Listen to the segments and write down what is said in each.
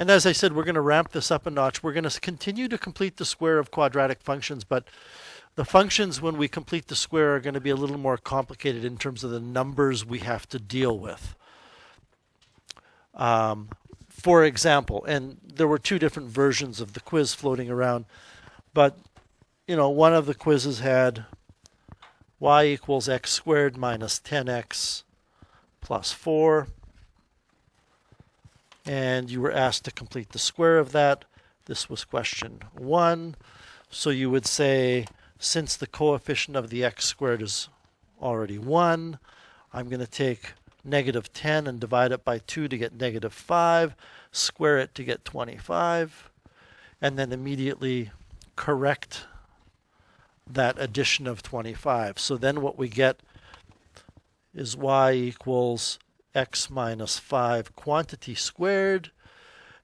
And as I said, we're going to ramp this up a notch. We're going to continue to complete the square of quadratic functions, but the functions, when we complete the square, are going to be a little more complicated in terms of the numbers we have to deal with. For example, and there were two different versions of the quiz floating around, but one of the quizzes had y equals x squared minus 10x plus 4. And you were asked to complete the square of that. This was question 1. So you would say, since the coefficient of the x squared is already 1, I'm going to take negative 10 and divide it by 2 to get negative 5, square it to get 25, and then immediately correct that addition of 25. So then what we get is y equals x minus 5 quantity squared,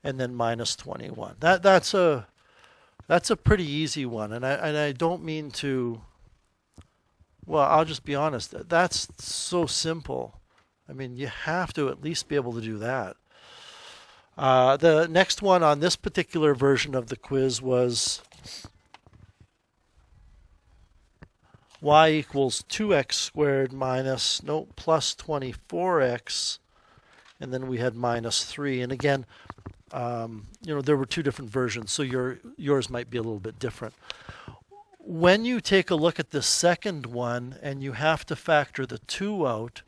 and then minus 21. That's a pretty easy one, and I don't mean to. Well, I'll just be honest. That's so simple. I mean, you have to at least be able to do that. The next one on this particular version of the quiz was y equals 2x squared minus, plus 24x, and then we had minus 3. And again, there were two different versions, so yours might be a little bit different. When you take a look at the second one and you have to factor the 2 out,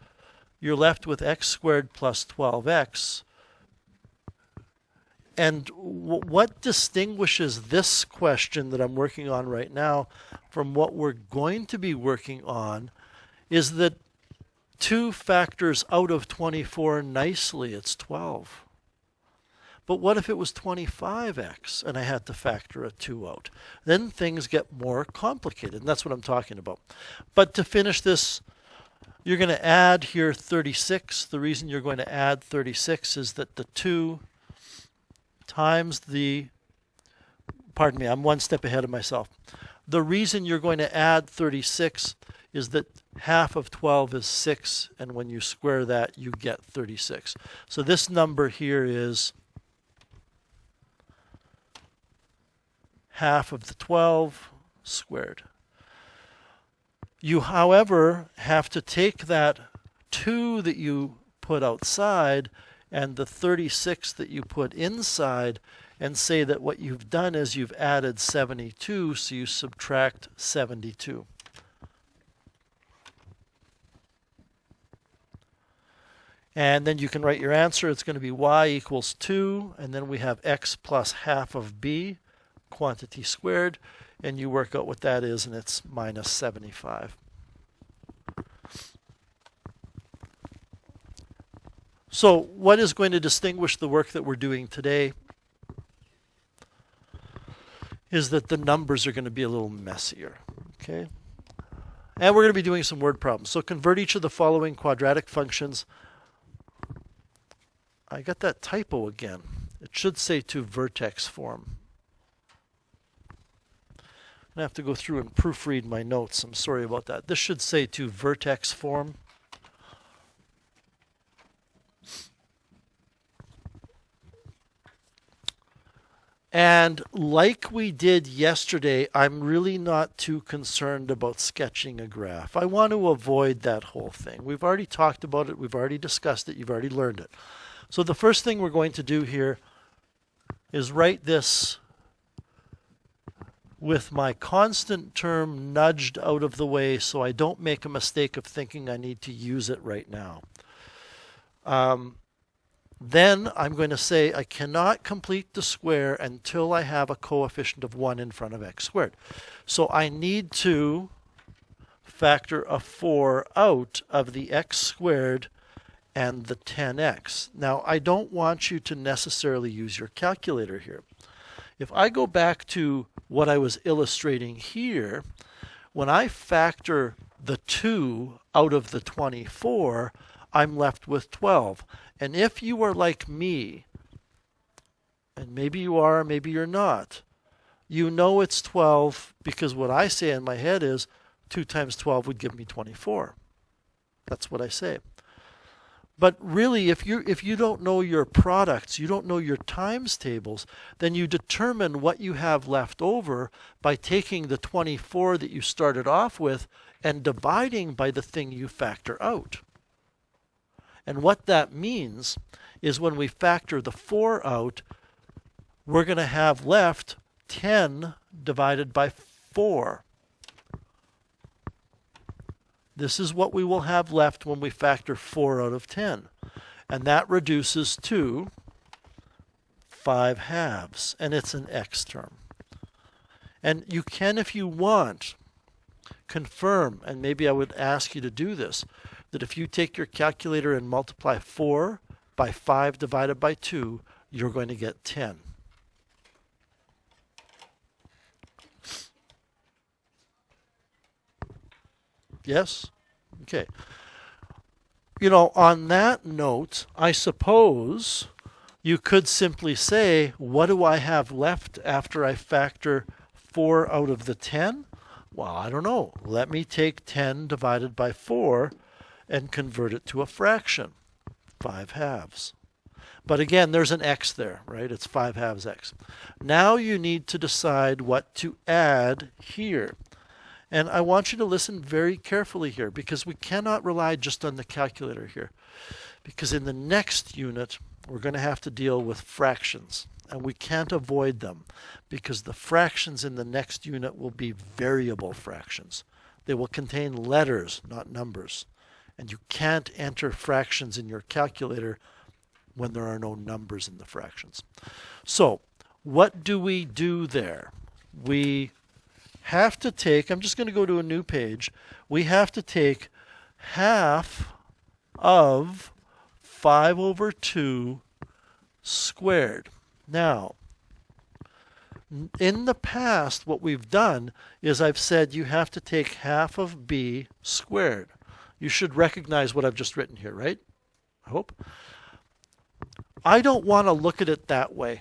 you're left with x squared plus 12x. And what distinguishes this question that I'm working on right now from what we're going to be working on is that 2 factors out of 24 nicely. It's 12. But what if it was 25x and I had to factor a 2 out? Then things get more complicated, and that's what I'm talking about. But to finish this, you're going to add here 36. The reason you're going to add 36 is that the 2 times I'm one step ahead of myself. The reason you're going to add 36 is that half of 12 is 6, and when you square that, you get 36. So this number here is half of the 12 squared. You, however, have to take that 2 that you put outside and the 36 that you put inside and say that what you've done is you've added 72, so you subtract 72. And then you can write your answer. It's going to be y equals 2, and then we have x plus half of b, quantity squared, and you work out what that is, and it's minus 75. So what is going to distinguish the work that we're doing today is that the numbers are going to be a little messier, okay? And we're going to be doing some word problems. So convert each of the following quadratic functions. I got that typo again. It should say to vertex form. I have to go through and proofread my notes. I'm sorry about that. This should say to vertex form. And like we did yesterday, I'm really not too concerned about sketching a graph. I want to avoid that whole thing. We've already talked about it. We've already discussed it. You've already learned it. So the first thing we're going to do here is write this with my constant term nudged out of the way so I don't make a mistake of thinking I need to use it right now. Then I'm going to say I cannot complete the square until I have a coefficient of 1 in front of x squared. So I need to factor a 4 out of the x squared and the 10x. Now, I don't want you to necessarily use your calculator here. If I go back to what I was illustrating here, when I factor the 2 out of the 24, I'm left with 12. And if you are like me, and maybe you are, maybe you're not, you know it's 12 because what I say in my head is 2 times 12 would give me 24. That's what I say. But really, if you don't know your products, you don't know your times tables, then you determine what you have left over by taking the 24 that you started off with and dividing by the thing you factor out. And what that means is when we factor the 4 out, we're going to have left 10 divided by 4. This is what we will have left when we factor 4 out of 10. And that reduces to 5/2, and it's an x term. And you can, if you want, confirm, and maybe I would ask you to do this, that if you take your calculator and multiply 4 by 5 divided by 2, you're going to get 10. Yes? Okay. On that note, I suppose you could simply say, what do I have left after I factor 4 out of the 10? Well, I don't know. Let me take 10 divided by 4 and convert it to a fraction, 5/2. But again, there's an x there, right? It's 5/2 x. Now you need to decide what to add here. And I want you to listen very carefully here, because we cannot rely just on the calculator here. Because in the next unit, we're going to have to deal with fractions. And we can't avoid them, because the fractions in the next unit will be variable fractions. They will contain letters, not numbers. And you can't enter fractions in your calculator when there are no numbers in the fractions. So what do we do there? We have to take, I'm just going to go to a new page, we have to take half of 5/2 squared. Now, in the past, what we've done is I've said you have to take half of b squared. You should recognize what I've just written here, right? I hope. I don't want to look at it that way,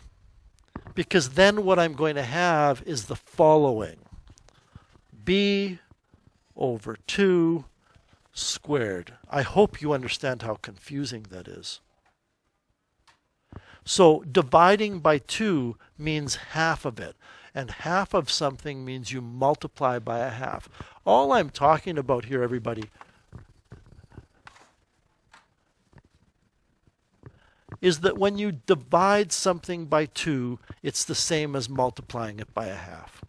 because then what I'm going to have is the following. b/2 squared. I hope you understand how confusing that is. So dividing by 2 means half of it, and half of something means you multiply by a half. All I'm talking about here, everybody, is that when you divide something by 2, it's the same as multiplying it by a half.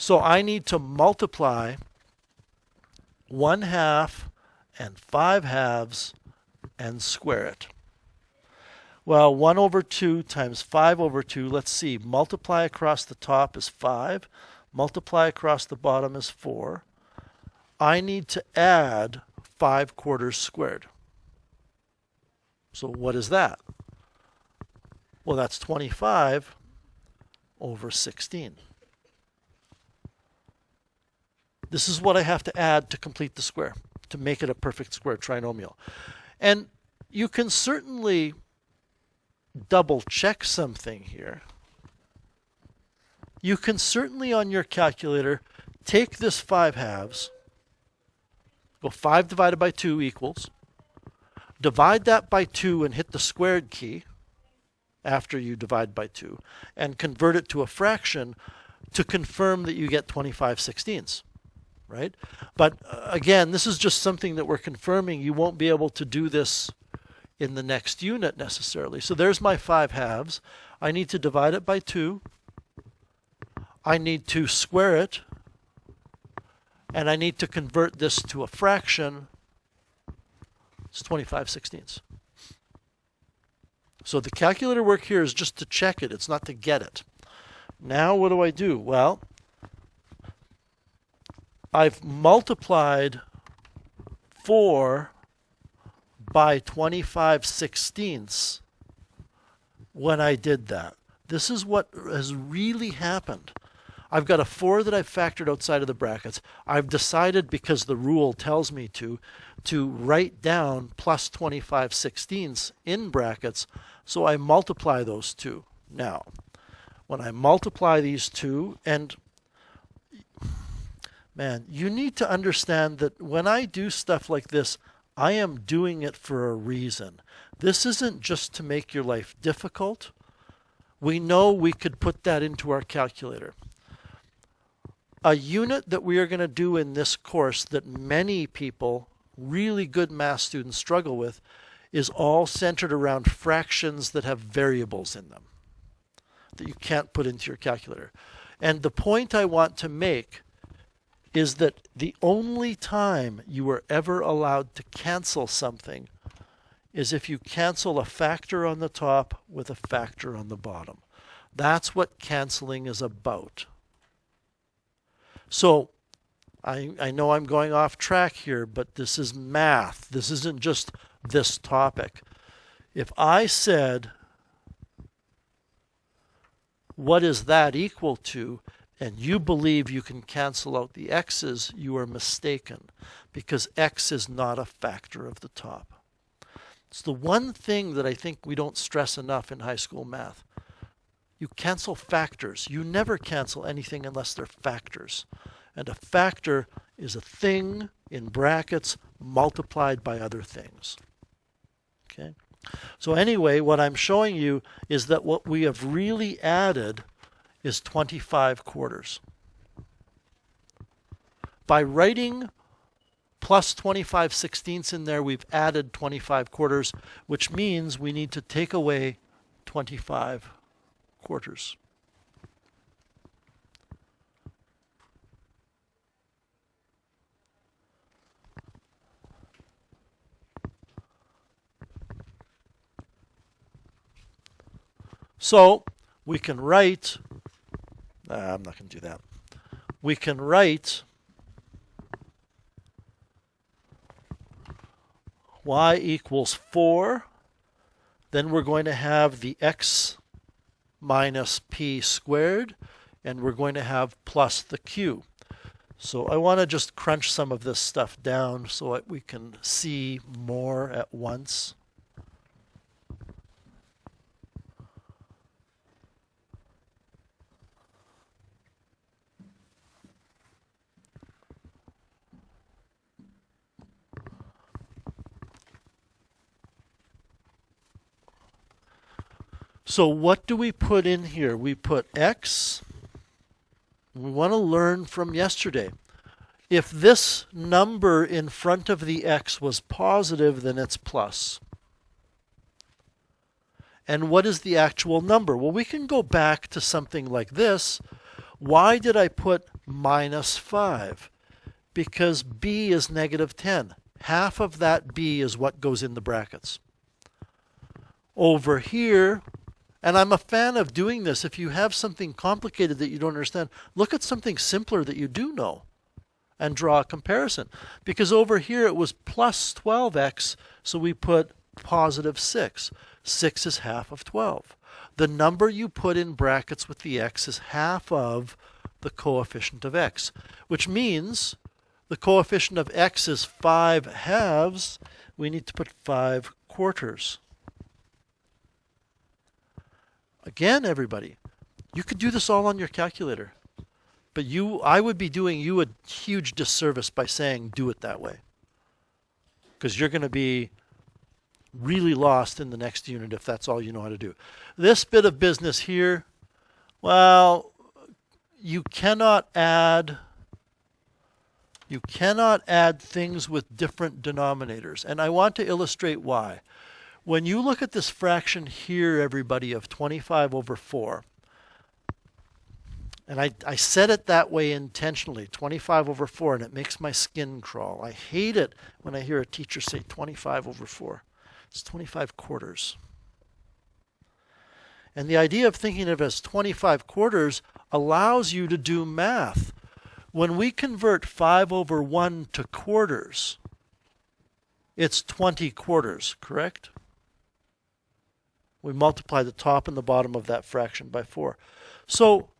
So I need to multiply 1/2 and 5/2 and square it. Well, 1/2 times 5/2, let's see, multiply across the top is 5, multiply across the bottom is 4. I need to add 5/4 squared. So what is that? Well, that's 25/16. This is what I have to add to complete the square, to make it a perfect square trinomial. And you can certainly double check something here. You can certainly on your calculator take this 5/2, go 5 divided by 2 equals, divide that by 2 and hit the squared key after you divide by 2, and convert it to a fraction to confirm that you get 25/16. Right? But again, this is just something that we're confirming. You won't be able to do this in the next unit necessarily. So there's my 5/2. I need to divide it by 2. I need to square it. And I need to convert this to a fraction. It's 25/16. So the calculator work here is just to check it. It's not to get it. Now what do I do? Well, I've multiplied 4 by 25/16 when I did that. This is what has really happened. I've got a 4 that I've factored outside of the brackets. I've decided, because the rule tells me to write down plus 25/16 in brackets, so I multiply those two. Now, when I multiply these two, and man, you need to understand that when I do stuff like this, I am doing it for a reason. This isn't just to make your life difficult. We know we could put that into our calculator. A unit that we are going to do in this course that many people, really good math students, struggle with is all centered around fractions that have variables in them that you can't put into your calculator. And the point I want to make is that the only time you are ever allowed to cancel something is if you cancel a factor on the top with a factor on the bottom. That's what canceling is about. So I know I'm going off track here, but this is math. This isn't just this topic. If I said, what is that equal to, and you believe you can cancel out the x's, you are mistaken, because x is not a factor of the top. It's the one thing that I think we don't stress enough in high school math. You cancel factors. You never cancel anything unless they're factors. And a factor is a thing in brackets multiplied by other things. Okay? So anyway, what I'm showing you is that what we have really added is 25 quarters. By writing plus 25 sixteenths in there, we've added 25 quarters, which means we need to take away 25 quarters. So we can write, I'm not going to do that. We can write y equals 4. Then we're going to have the x minus p squared, and we're going to have plus the q. So I want to just crunch some of this stuff down so that we can see more at once. So what do we put in here? We put x. We want to learn from yesterday. If this number in front of the x was positive, then it's plus. And what is the actual number? Well, we can go back to something like this. Why did I put minus 5? Because b is negative 10. Half of that b is what goes in the brackets. Over here, and I'm a fan of doing this. If you have something complicated that you don't understand, look at something simpler that you do know and draw a comparison. Because over here it was plus 12x, so we put positive 6. 6 is half of 12. The number you put in brackets with the x is half of the coefficient of x, which means the coefficient of x is 5 halves. We need to put 5 quarters. Again, everybody, you could do this all on your calculator, but I would be doing you a huge disservice by saying do it that way, because you're going to be really lost in the next unit if that's all you know how to do. This bit of business here, well, you cannot add things with different denominators, and I want to illustrate why. When you look at this fraction here, everybody, of 25 over 4, and I said it that way intentionally, 25 over 4, and it makes my skin crawl. I hate it when I hear a teacher say 25 over 4. It's 25 quarters. And the idea of thinking of it as 25 quarters allows you to do math. When we convert 5 over 1 to quarters, it's 20 quarters, correct? We multiply the top and the bottom of that fraction by 4. So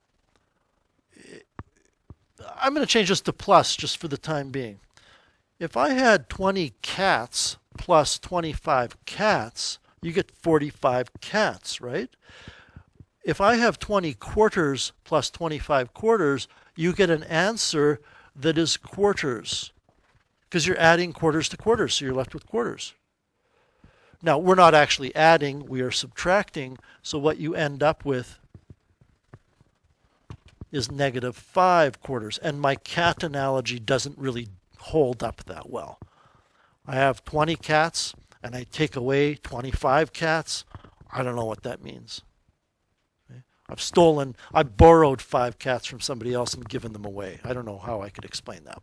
I'm going to change this to plus just for the time being. If I had 20 cats plus 25 cats, you get 45 cats, right? If I have 20 quarters plus 25 quarters, you get an answer that is quarters. because you're adding quarters to quarters, so you're left with quarters. Now, we're not actually adding, we are subtracting, so what you end up with is -5 quarters. And my cat analogy doesn't really hold up that well. I have 20 cats, and I take away 25 cats. I don't know what that means. Okay? I borrowed 5 cats from somebody else and given them away. I don't know how I could explain that.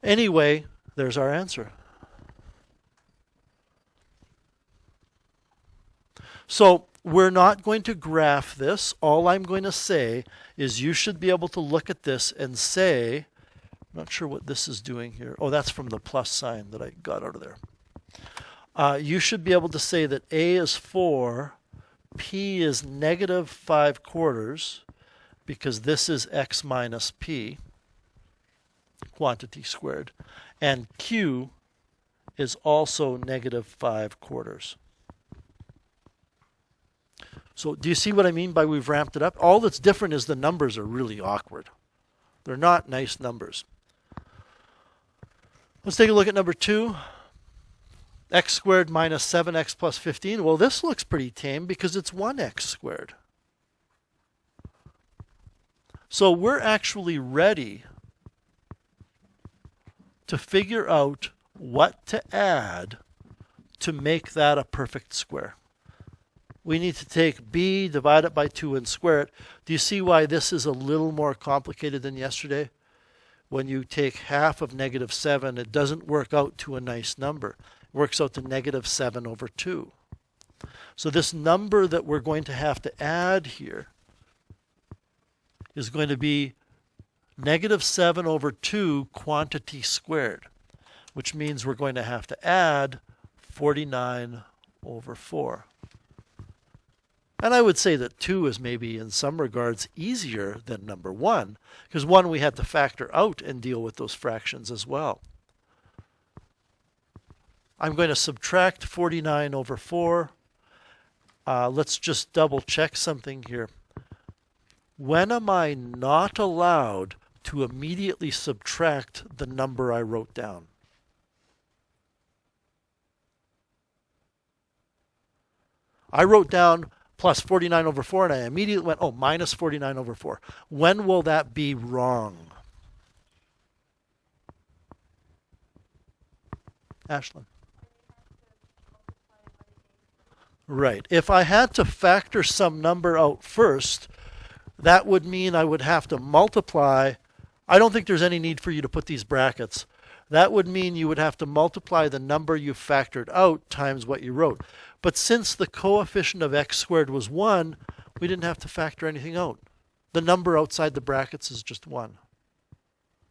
Anyway, there's our answer. So we're not going to graph this. All I'm going to say is you should be able to look at this and say, I'm not sure what this is doing here. Oh, that's from the plus sign that I got out of there. You should be able to say that A is 4, P is -5 quarters, because this is x minus P, quantity squared, and Q is also -5 quarters. So do you see what I mean by we've ramped it up? All that's different is the numbers are really awkward. They're not nice numbers. Let's take a look at number 2. X squared minus 7x plus 15. Well, this looks pretty tame because it's 1x squared. So we're actually ready to figure out what to add to make that a perfect square. We need to take b, divide it by 2, and square it. Do you see why this is a little more complicated than yesterday? When you take half of -7, it doesn't work out to a nice number. It works out to -7 over 2. So this number that we're going to have to add here is going to be -7 over 2 quantity squared, which means we're going to have to add 49 over 4. And I would say that 2 is maybe in some regards easier than number 1, because 1 we had to factor out and deal with those fractions as well. I'm going to subtract 49 over 4. Let's just double check something here. When am I not allowed to immediately subtract the number I wrote down? I wrote down plus 49 over 4, and I immediately went, oh, minus 49 over 4. When will that be wrong? Ashlyn? Right. If I had to factor some number out first, that would mean I would have to multiply. I don't think there's any need for you to put these brackets. That would mean you would have to multiply the number you factored out times what you wrote. But since the coefficient of x squared was 1, we didn't have to factor anything out. The number outside the brackets is just 1.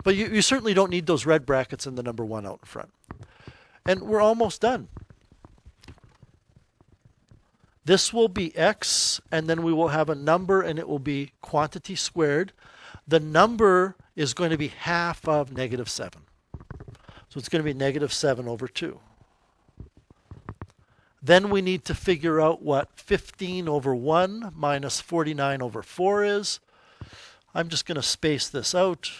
But you certainly don't need those red brackets and the number 1 out in front. And we're almost done. This will be x, and then we will have a number, and it will be quantity squared. The number is going to be half of -7. So it's going to be -7 over 2. Then we need to figure out what 15 over 1 minus 49 over 4 is. I'm just going to space this out.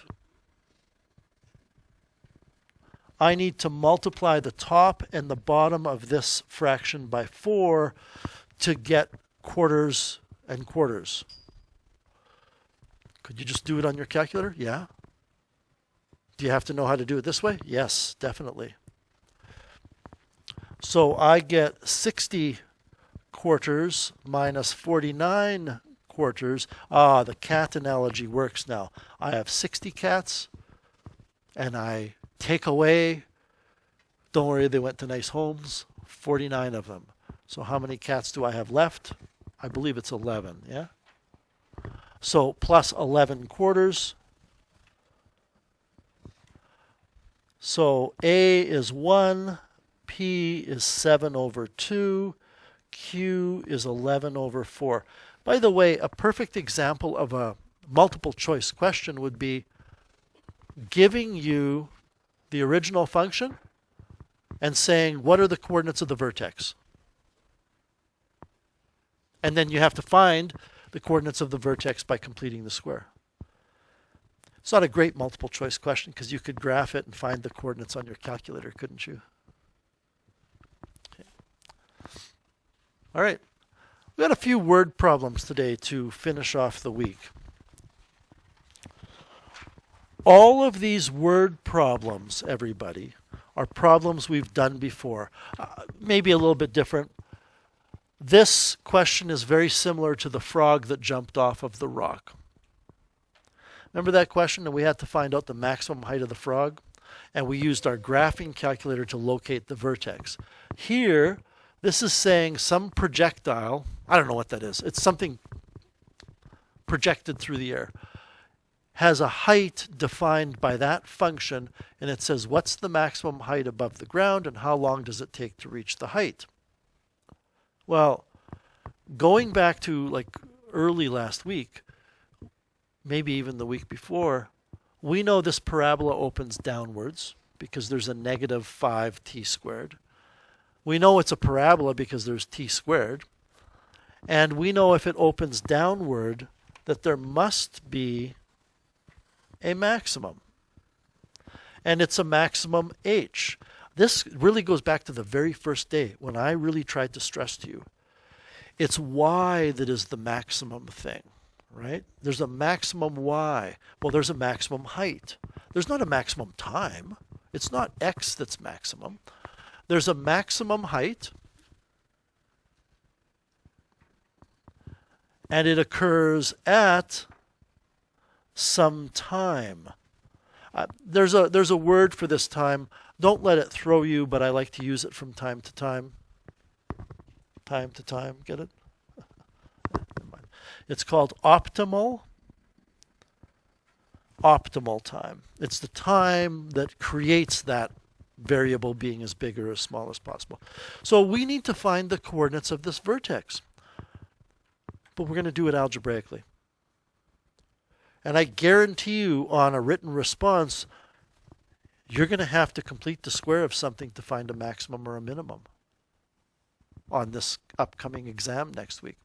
I need to multiply the top and the bottom of this fraction by 4 to get quarters and quarters. Could you just do it on your calculator? Yeah. Do you have to know how to do it this way? Yes, definitely. So I get 60 quarters minus 49 quarters. Ah, the cat analogy works now. I have 60 cats, and I take away, don't worry, they went to nice homes, 49 of them. So how many cats do I have left? I believe it's 11, yeah? So plus 11 quarters. So A is 1, P is 7 over 2, Q is 11 over 4. By the way, a perfect example of a multiple choice question would be giving you the original function and saying, what are the coordinates of the vertex? And then you have to find the coordinates of the vertex by completing the square. It's not a great multiple choice question because you could graph it and find the coordinates on your calculator, couldn't you? Okay. All right. We got a few word problems today to finish off the week. All of these word problems, everybody, are problems we've done before. Maybe a little bit different. This question is very similar to the frog that jumped off of the rock. Remember that question? And we had to find out the maximum height of the frog? And we used our graphing calculator to locate the vertex. Here, this is saying some projectile, I don't know what that is, it's something projected through the air, has a height defined by that function, and it says what's the maximum height above the ground and how long does it take to reach the height? Well, going back to like early last week, maybe even the week before, we know this parabola opens downwards because there's a negative 5t squared. We know it's a parabola because there's t squared. And we know if it opens downward that there must be a maximum. And it's a maximum h. This really goes back to the very first day when I really tried to stress to you. It's y that is the maximum thing, right? There's a maximum y. Well, there's a maximum height. There's not a maximum time. It's not x that's maximum. There's a maximum height, and it occurs at some time. There's a word for this time. Don't let it throw you, but I like to use it from time to time. Time to time, get it? It's called optimal time. It's the time that creates that variable being as big or as small as possible. So we need to find the coordinates of this vertex. But we're going to do it algebraically. And I guarantee you on a written response, you're going to have to complete the square of something to find a maximum or a minimum on this upcoming exam next week.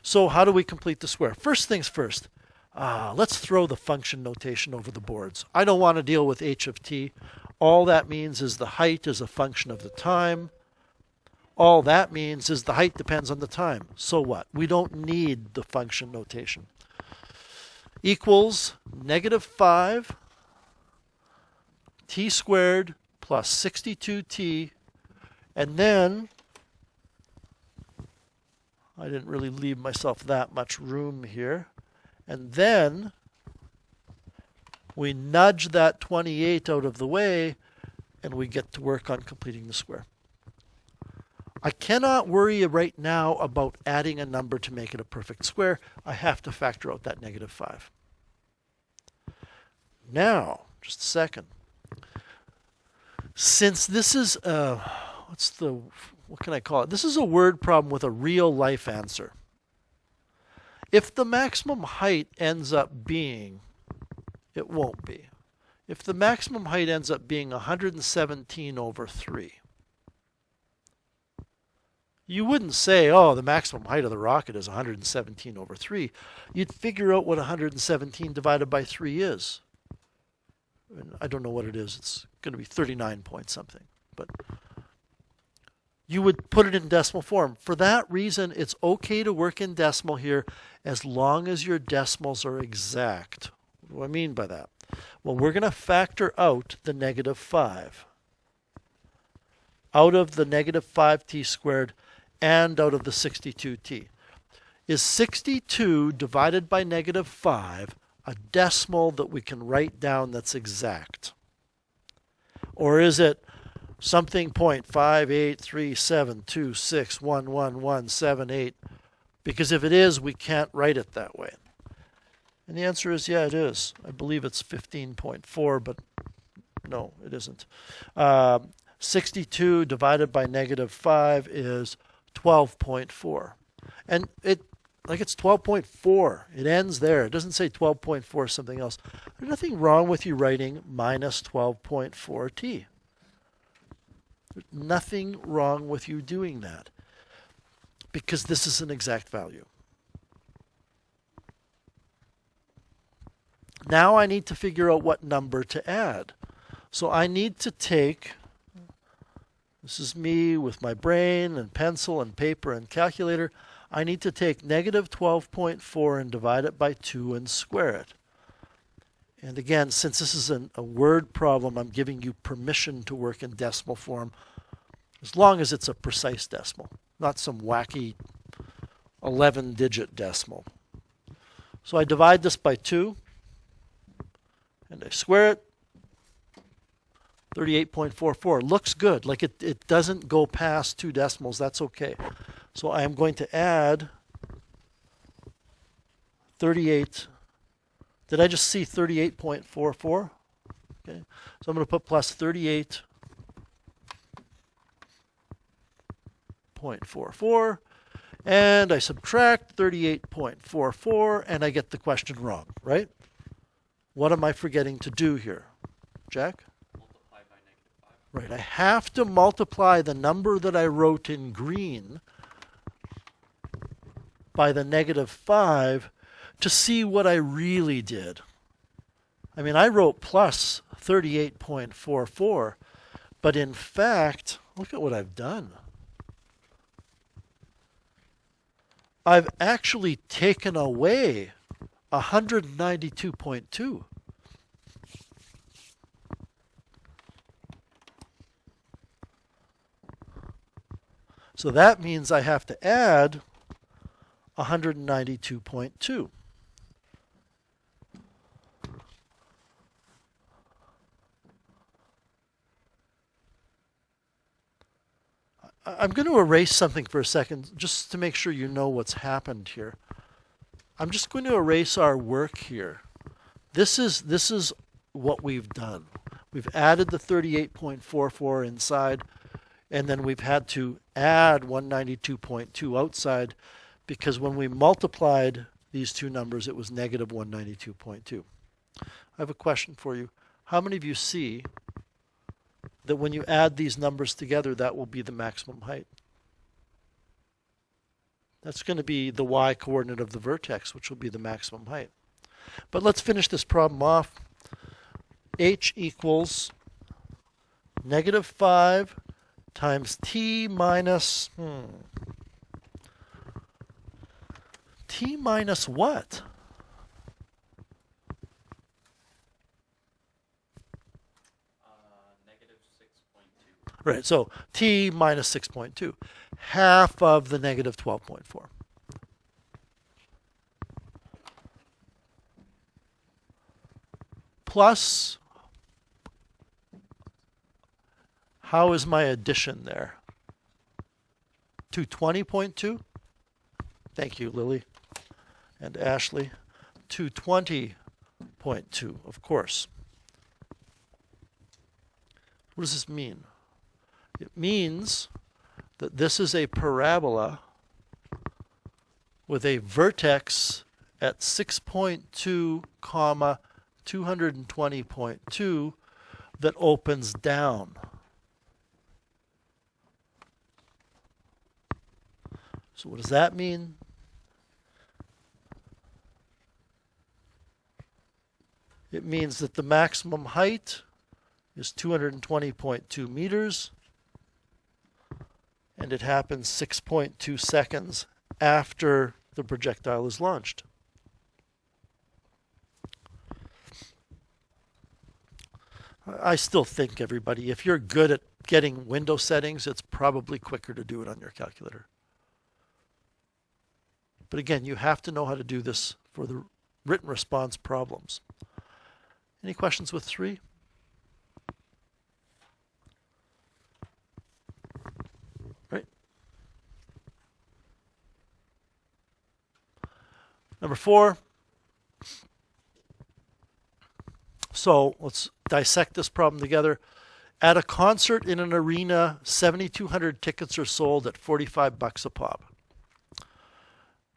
So how do we complete the square? First things first, let's throw the function notation over the boards. I don't want to deal with h of t. All that means is the height is a function of the time. All that means is the height depends on the time. So what? We don't need the function notation. Equals negative 5 t squared plus 62t, and then I didn't really leave myself that much room here. And then we nudge that 28 out of the way, and we get to work on completing the square. I cannot worry right now about adding a number to make it a perfect square. I have to factor out that negative 5. Now, just a second. Since this is what can I call it? This is a word problem with a real life answer. If the maximum height ends up being, it won't be. If the maximum height ends up being 117 over 3, you wouldn't say, oh, the maximum height of the rocket is 117 over 3. You'd figure out what 117 divided by 3 is. And I don't know what it is. It's going to be 39 point something. But you would put it in decimal form. For that reason, it's okay to work in decimal here as long as your decimals are exact. What do I mean by that? Well, we're going to factor out the negative 5. Out of the negative 5t squared and out of the 62t. Is 62 divided by negative 5 a decimal that we can write down that's exact? Or is it something 0.58372611178? Because if it is, we can't write it that way. And the answer is, yeah, it is. I believe it's 15.4, but no, it isn't. 62 divided by negative 5 is 12.4. And it's 12.4. It ends there. It doesn't say 12.4 something else. There's nothing wrong with you writing minus 12.4t. There's nothing wrong with you doing that because this is an exact value. Now I need to figure out what number to add. So I need to take, this is me with my brain and pencil and paper and calculator, I need to take negative 12.4 and divide it by 2 and square it. And again, since this is a word problem, I'm giving you permission to work in decimal form as long as it's a precise decimal, not some wacky 11-digit decimal. So I divide this by 2 and I square it. 38.44 looks good. Like it doesn't go past 2 decimals. That's okay. So I am going to add 38. Did I just see 38.44? Okay. So I'm going to put plus 38.44. And I subtract 38.44 and I get the question wrong, right? What am I forgetting to do here? Jack? Multiply by -5. Right, I have to multiply the number that I wrote in green by the -5 to see what I really did. I mean, I wrote plus 38.44, but in fact, look at what I've done. I've actually taken away 192.2. So that means I have to add 192.2. I'm going to erase something for a second just to make sure you know what's happened here. I'm just going to erase our work here. This is what we've done. We've added the 38.44 inside, and then we've had to add 192.2 outside because when we multiplied these two numbers, it was negative 192.2. I have a question for you. How many of you see that when you add these numbers together, that will be the maximum height? That's going to be the y coordinate of the vertex, which will be the maximum height. But let's finish this problem off. H equals -5 times t minus, t minus what? -6.2. Right, so t minus 6.2, half of the negative 12.4. Plus, how is my addition there? 220.2? Thank you, Lily and Ashley. 220.2, of course. What does this mean? It means that this is a parabola with a vertex at 6.2, 220.2 that opens down. So what does that mean? It means that the maximum height is 220.2 meters, and it happens 6.2 seconds after the projectile is launched. I still think, everybody, if you're good at getting window settings, it's probably quicker to do it on your calculator. But again, you have to know how to do this for the written response problems. Any questions with 3? Right. Number 4. So let's dissect this problem together. At a concert in an arena, 7,200 tickets are sold at $45 a pop.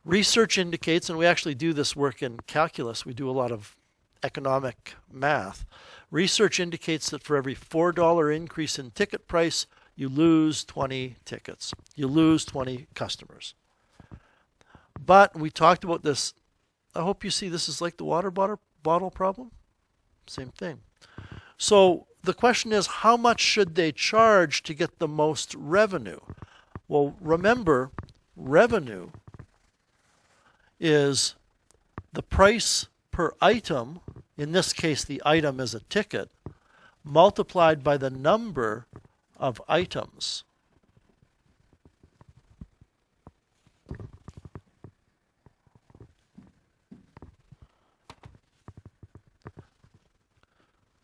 Research indicates, and we actually do this work in calculus, we do a lot of economic math. Research indicates that for every $4 increase in ticket price, you lose 20 tickets. You lose 20 customers. But we talked about this. I hope you see this is like the water bottle problem? Same thing. So the question is, how much should they charge to get the most revenue? Well, remember, revenue is the price per item, in this case the item is a ticket, multiplied by the number of items.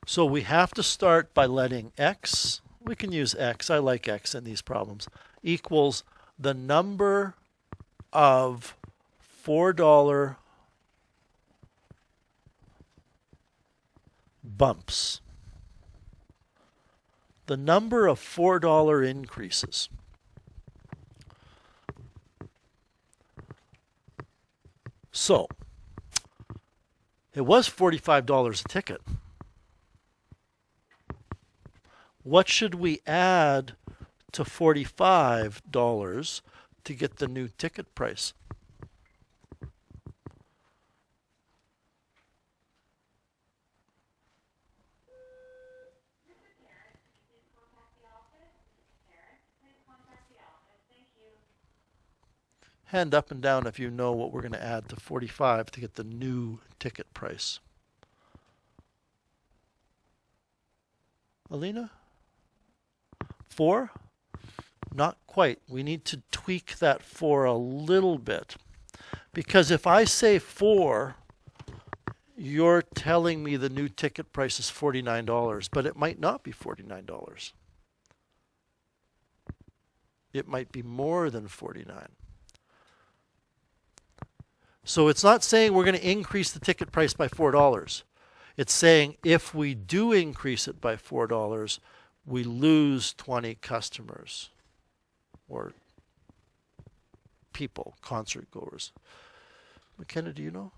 So we have to start by letting x, we can use x, I like x in these problems, equals the number of $4 bumps. The number of $4 increases. So, it was $45 a ticket. What should we add to $45 to get the new ticket price? Hand up and down if you know what we're going to add to 45 to get the new ticket price. Alina? 4? Not quite. We need to tweak that 4 a little bit. Because if I say 4, you're telling me the new ticket price is $49, but it might not be $49. It might be more than 49. So it's not saying we're going to increase the ticket price by $4. It's saying if we do increase it by $4, we lose 20 customers or people, concert goers. McKenna, do you know?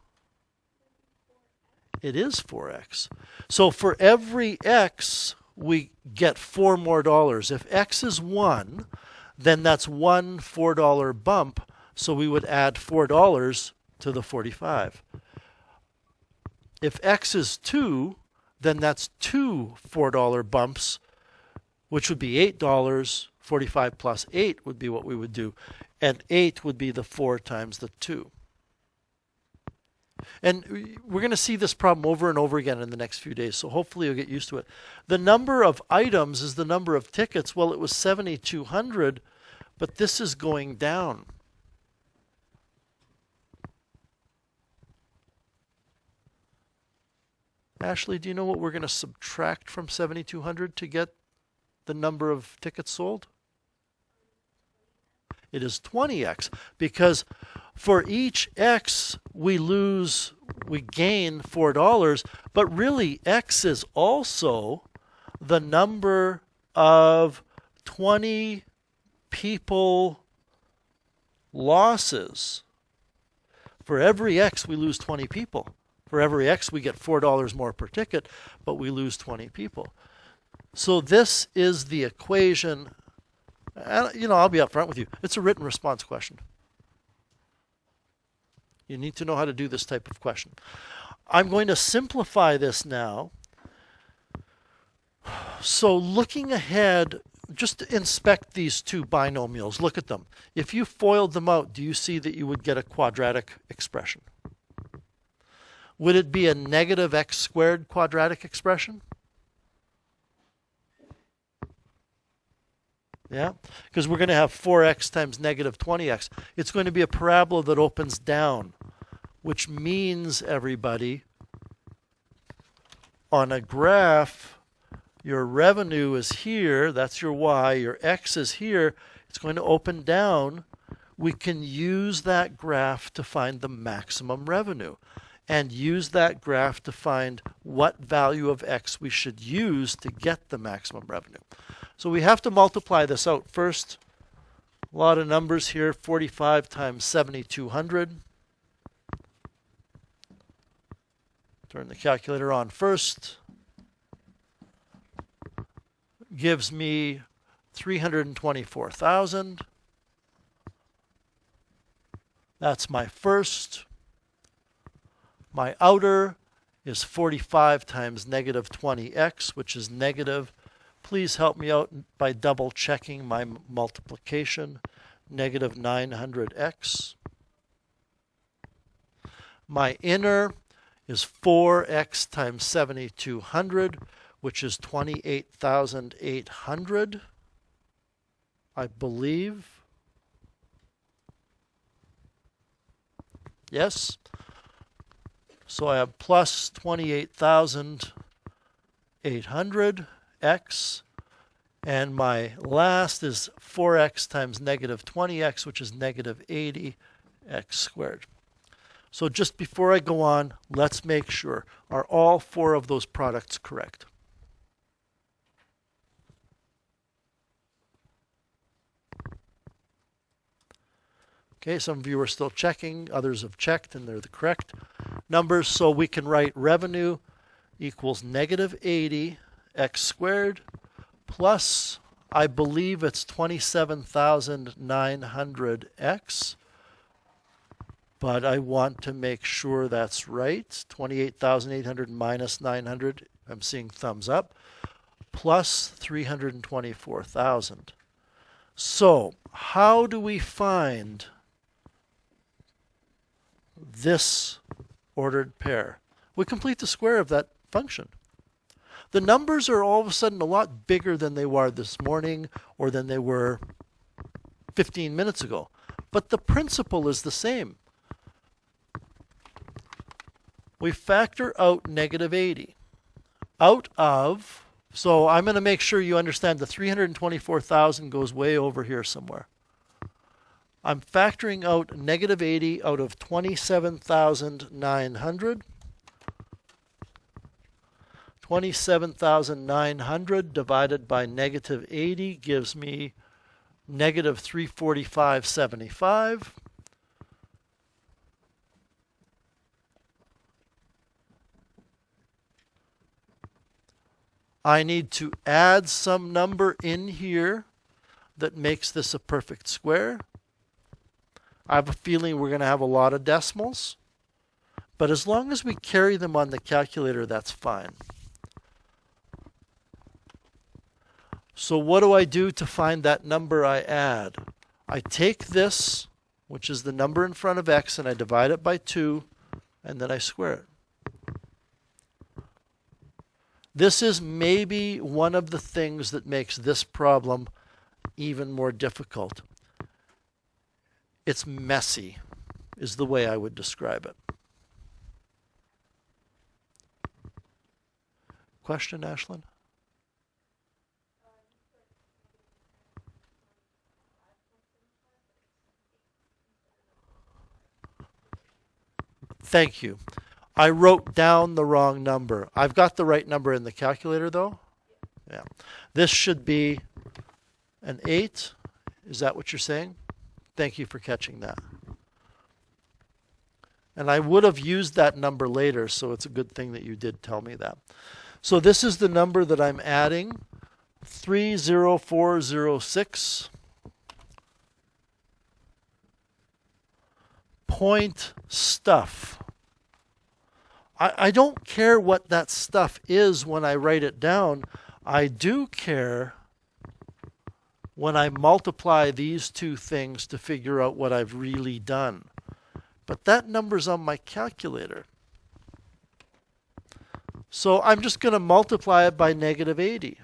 It is 4x. So for every x, we get $4 more. If x is 1, then that's one $4 bump. So we would add $4 to the 45. If x is 2, then that's two $4 bumps, which would be $8. 45 plus 8 would be what we would do. And 8 would be the 4 times the 2. And we're going to see this problem over and over again in the next few days, so hopefully you'll get used to it. The number of items is the number of tickets. Well, it was 7,200, but this is going down. Ashley, do you know what we're going to subtract from 7,200 to get the number of tickets sold? It is 20x, because for each x we gain $4, but really x is also the number of 20 people losses. For every x we lose 20 people. For every x we get $4 more per ticket, but we lose 20 people. So this is the equation. And, I'll be upfront with you. It's a written response question. You need to know how to do this type of question. I'm going to simplify this now. So looking ahead, just inspect these two binomials. Look at them. If you FOILed them out, do you see that you would get a quadratic expression? Would it be a negative x squared quadratic expression? Yeah, because we're going to have 4x times negative 20x. It's going to be a parabola that opens down, which means, everybody, on a graph, your revenue is here, that's your y, your x is here, it's going to open down. We can use that graph to find the maximum revenue, and use that graph to find what value of x we should use to get the maximum revenue. So we have to multiply this out. First, a lot of numbers here, 45 times 7,200. Turn the calculator on first. Gives me 324,000. That's my first. My outer is 45 times negative 20x, which is negative. Please help me out by double checking my multiplication. Negative 900x. My inner is 4x times 7200, which is 28,800, I believe. Yes? So I have plus 28,800x, and my last is 4x times negative 20x, which is negative 80x squared. So just before I go on, let's make sure. Are all four of those products correct? Okay, some of you are still checking. Others have checked, and they're the correct numbers. So we can write revenue equals negative 80x squared plus, I believe it's 27,900x. But I want to make sure that's right. 28,800 minus 900, I'm seeing thumbs up, plus 324,000. So how do we find this ordered pair? We complete the square of that function. The numbers are all of a sudden a lot bigger than they were this morning or than they were 15 minutes ago. But the principle is the same. We factor out negative 80 out of, so I'm going to make sure you understand the 324,000 goes way over here somewhere. I'm factoring out negative 80 out of 27,900. 27,900 divided by negative 80 gives me negative 345.75. I need to add some number in here that makes this a perfect square. I have a feeling we're going to have a lot of decimals, but as long as we carry them on the calculator, that's fine. So what do I do to find that number I add? I take this, which is the number in front of x, and I divide it by 2, and then I square it. This is maybe one of the things that makes this problem even more difficult. It's messy, is the way I would describe it. Question, Ashlyn? Thank you. I wrote down the wrong number. I've got the right number in the calculator, though. Yeah. This should be an 8. Is that what you're saying? Thank you for catching that. And I would have used that number later, so it's a good thing that you did tell me that. So this is the number that I'm adding, 30406. Point stuff. I don't care what that stuff is when I write it down. I do care when I multiply these two things to figure out what I've really done. But that number's on my calculator. So I'm just going to multiply it by negative 80.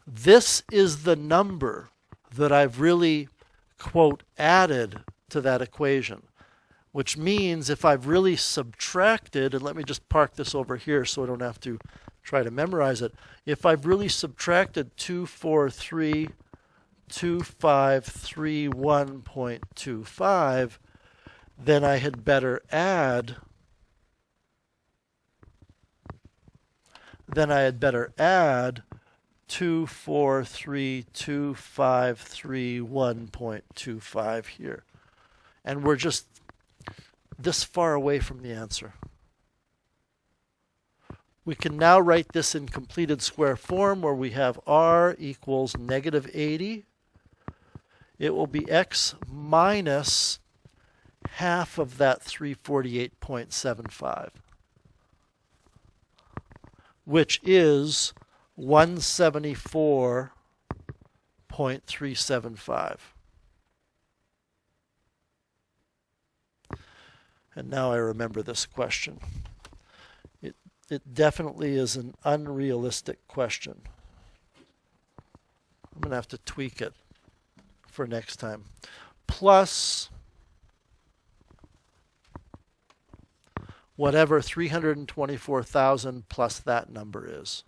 This is the number that I've really, quote, added to that equation. Which means if I've really subtracted, and let me just park this over here so I don't have to try to memorize it. If I've really subtracted 243.2531.25, then I had better add 243.2531.25 here. And we're just this far away from the answer. We can now write this in completed square form where we have r equals negative 80. It will be x minus half of that 348.75. which is 174.375. And now I remember this question. It definitely is an unrealistic question. I'm going to have to tweak it for next time. Plus whatever 324,000 plus that number is.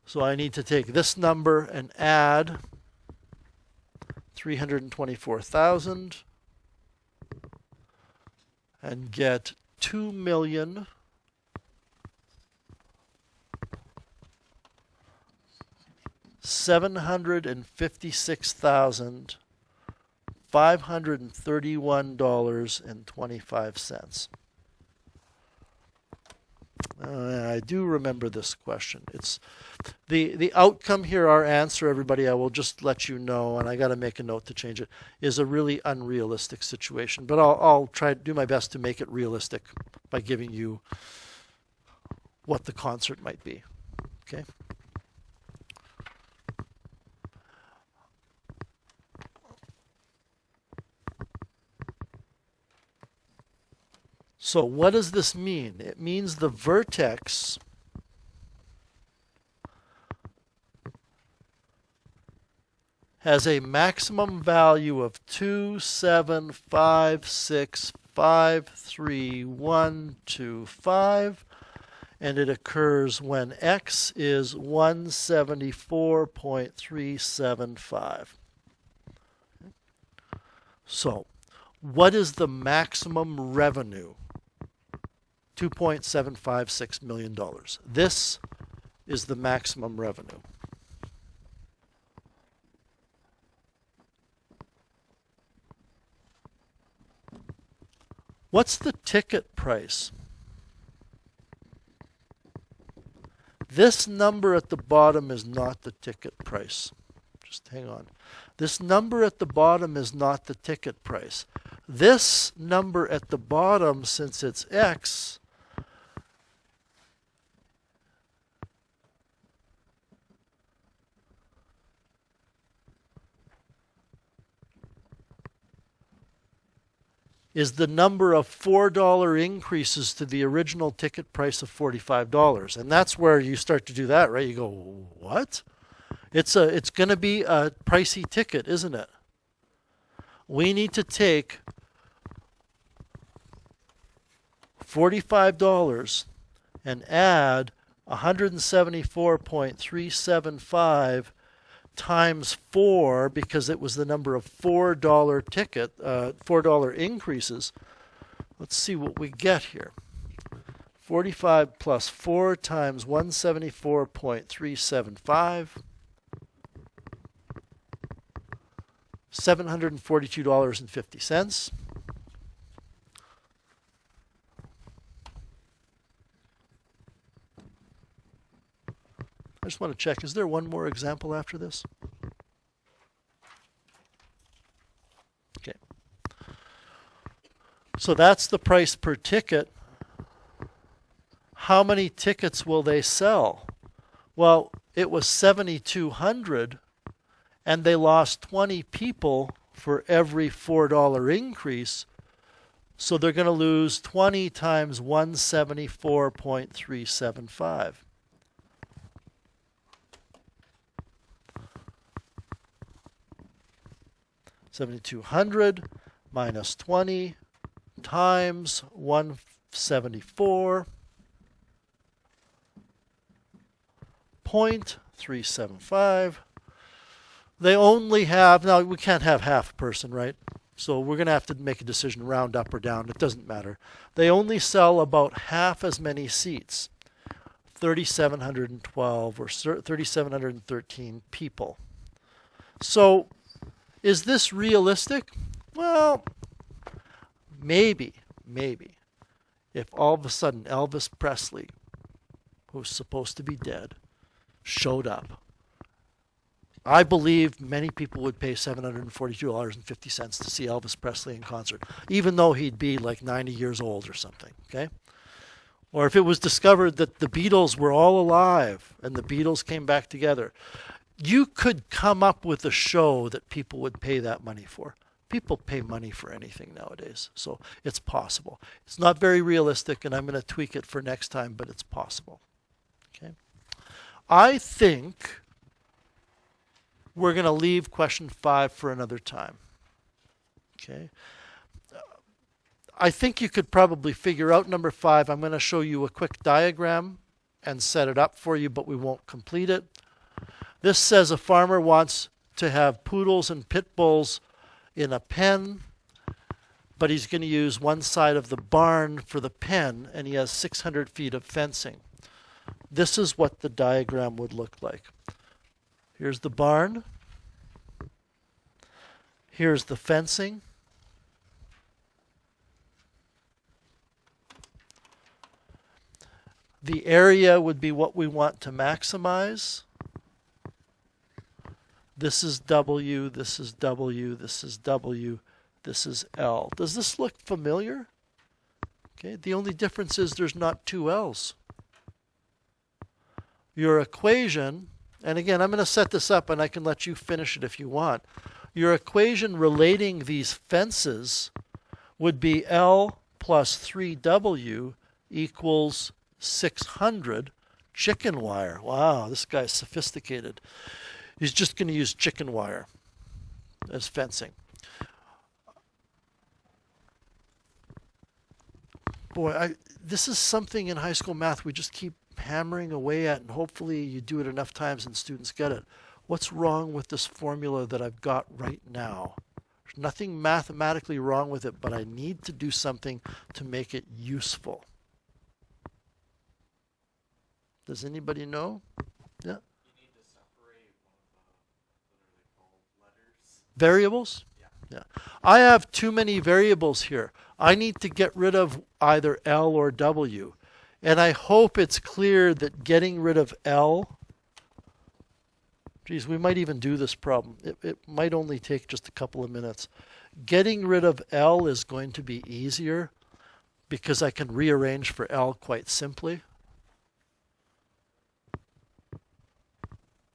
So I need to take this number and add 324,000 and get 2,756,531.25. I do remember this question. It's the outcome here, our answer, everybody, I will just let you know, and I got to make a note to change it, is a really unrealistic situation. But I'll try to do my best to make it realistic by giving you what the concert might be. Okay? So what does this mean? It means the vertex has a maximum value of 2,756,53125, and it occurs when x is 174.375. So, what is the maximum revenue? $2.756 million. This is the maximum revenue. What's the ticket price? This number at the bottom is not the ticket price. Just hang on. This number at the bottom is not the ticket price. This number at the bottom, since it's X, is the number of $4 increases to the original ticket price of $45. And that's where you start to do that, right? You go, what? It's going to be a pricey ticket, isn't it? We need to take $45 and add 174.375 times 4, because it was the number of $4 ticket, $4 increases. Let's see what we get here. 45 plus 4 times 174.375, $742.50. I just want to check, is there one more example after this? Okay. So that's the price per ticket. How many tickets will they sell? Well, it was 7,200, and they lost 20 people for every $4 increase. So they're going to lose 20 times 174.375. 7,200 minus 20 times 174.375. They only have, now we can't have half a person, right? So we're going to have to make a decision, round up or down. It doesn't matter. They only sell about half as many seats, 3,712 or 3,713 people. So is this realistic? Well, maybe. If all of a sudden Elvis Presley, who's supposed to be dead, showed up I believe many people would pay $742.50 to see Elvis Presley in concert, even though he'd be like 90 years old or something, okay? Or if it was discovered that the Beatles were all alive and the Beatles came back together, you could come up with a show that people would pay that money for. People pay money for anything nowadays, so it's possible. It's not very realistic, and I'm going to tweak it for next time, but it's possible. Okay. I think we're going to leave question 5 for another time. Okay. I think you could probably figure out number 5. I'm going to show you a quick diagram and set it up for you, but we won't complete it. This says a farmer wants to have poodles and pit bulls in a pen, but he's going to use one side of the barn for the pen, and he has 600 feet of fencing. This is what the diagram would look like. Here's the barn. Here's the fencing. The area would be what we want to maximize. This is W, this is W, this is W, this is L. Does this look familiar? Okay, the only difference is there's not 2 L's. Your equation, and again, I'm going to set this up and I can let you finish it if you want. Your equation relating these fences would be L plus 3W equals 600 chicken wire. Wow, this guy's sophisticated. He's just going to use chicken wire as fencing. Boy, this is something in high school math we just keep hammering away at, and hopefully you do it enough times and students get it. What's wrong with this formula that I've got right now? There's nothing mathematically wrong with it, but I need to do something to make it useful. Does anybody know? Yeah. Variables? Yeah. I have too many variables here. I need to get rid of either L or W. And I hope it's clear that getting rid of L, geez, we might even do this problem. It might only take just a couple of minutes. Getting rid of L is going to be easier because I can rearrange for L quite simply.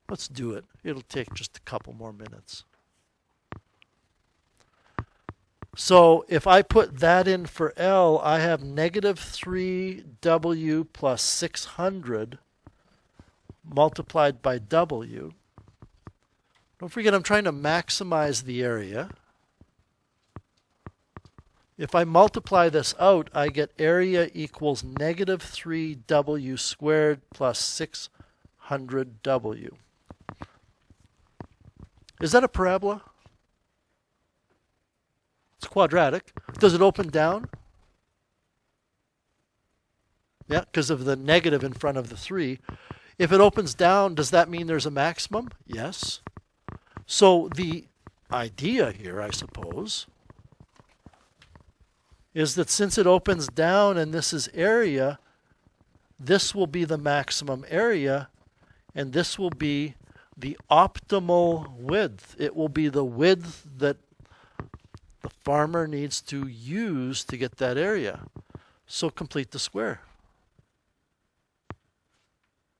Let's do it. It'll take just a couple more minutes. So if I put that in for L, I have negative 3W plus 600 multiplied by W. Don't forget, I'm trying to maximize the area. If I multiply this out, I get area equals negative 3W squared plus 600W. Is that a parabola? It's quadratic. Does it open down? Yeah, because of the negative in front of the 3. If it opens down, does that mean there's a maximum? Yes. So the idea here, I suppose, is that since it opens down and this is area, this will be the maximum area, and this will be the optimal width. It will be the width that the farmer needs to use to get that area. So complete the square.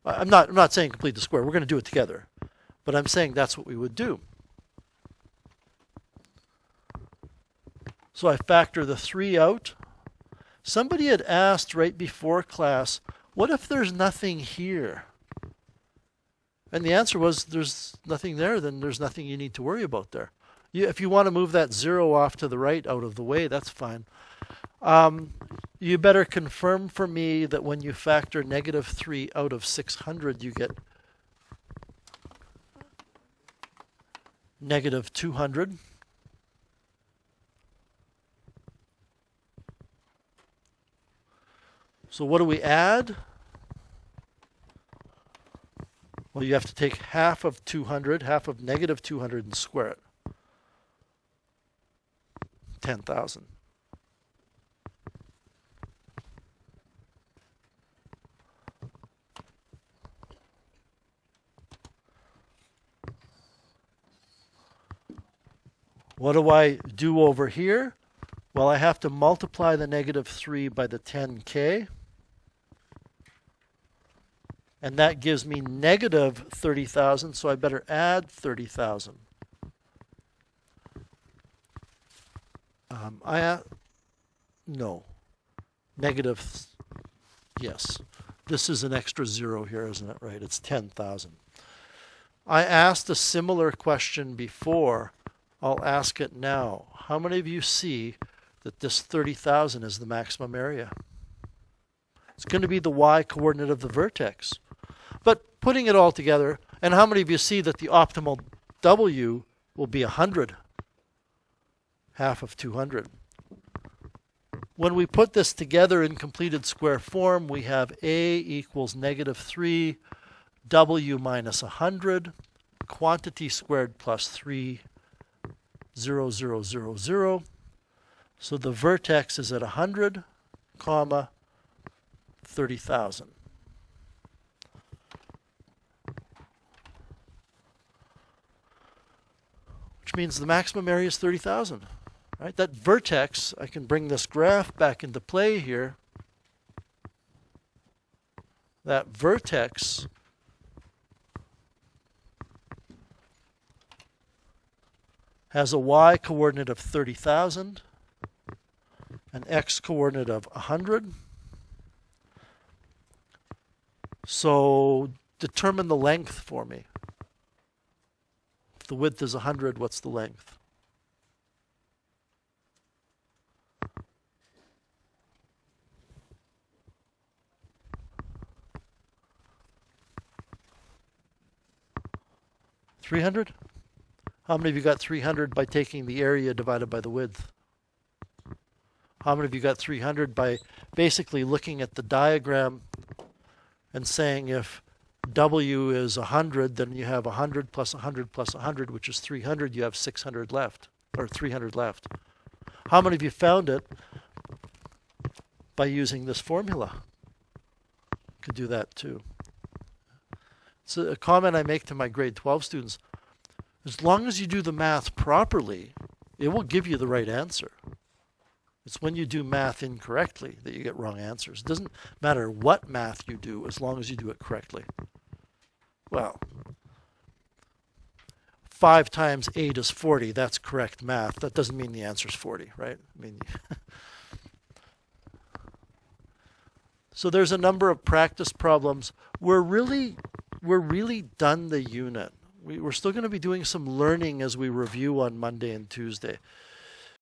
I'm not saying complete the square. We're going to do it together. But I'm saying that's what we would do. So I factor the 3 out. Somebody had asked right before class, what if there's nothing here? And the answer was, there's nothing there, then there's nothing you need to worry about there. If you want to move that 0 off to the right out of the way, that's fine. You better confirm for me that when you factor negative 3 out of 600, you get negative 200. So what do we add? Well, you have to take half of 200, half of negative 200, and square it. 10,000. What do I do over here? Well, I have to multiply the negative 3 by the 10k. And that gives me negative 30,000, so I better add 30,000. No. Negative, yes. This is an extra 0 here, isn't it? Right, it's 10,000. I asked a similar question before. I'll ask it now. How many of you see that this 30,000 is the maximum area? It's going to be the y-coordinate of the vertex. But putting it all together, and how many of you see that the optimal w will be 100? Half of 200. When we put this together in completed square form, we have a equals negative 3, w minus 100, quantity squared plus 3, 0, 0, 0, 0. So the vertex is at 100, comma, 30,000. Which means the maximum area is 30,000. Right? That vertex, I can bring this graph back into play here. That vertex has a y-coordinate of 30,000, an x-coordinate of 100. So determine the length for me. If the width is 100, what's the length? $300? How many of you got 300 by taking the area divided by the width? How many of you got 300 by basically looking at the diagram and saying if W is 100, then you have 100 plus 100 plus 100, which is 300. You have 600 left, or 300 left. How many of you found it by using this formula? Could do that too. It's a comment I make to my grade 12 students. As long as you do the math properly, it will give you the right answer. It's when you do math incorrectly that you get wrong answers. It doesn't matter what math you do as long as you do it correctly. Well, 5 times 8 is 40. That's correct math. That doesn't mean the answer is 40, right? I mean, so there's a number of practice problems. We're really done the unit. We're still going to be doing some learning as we review on Monday and Tuesday.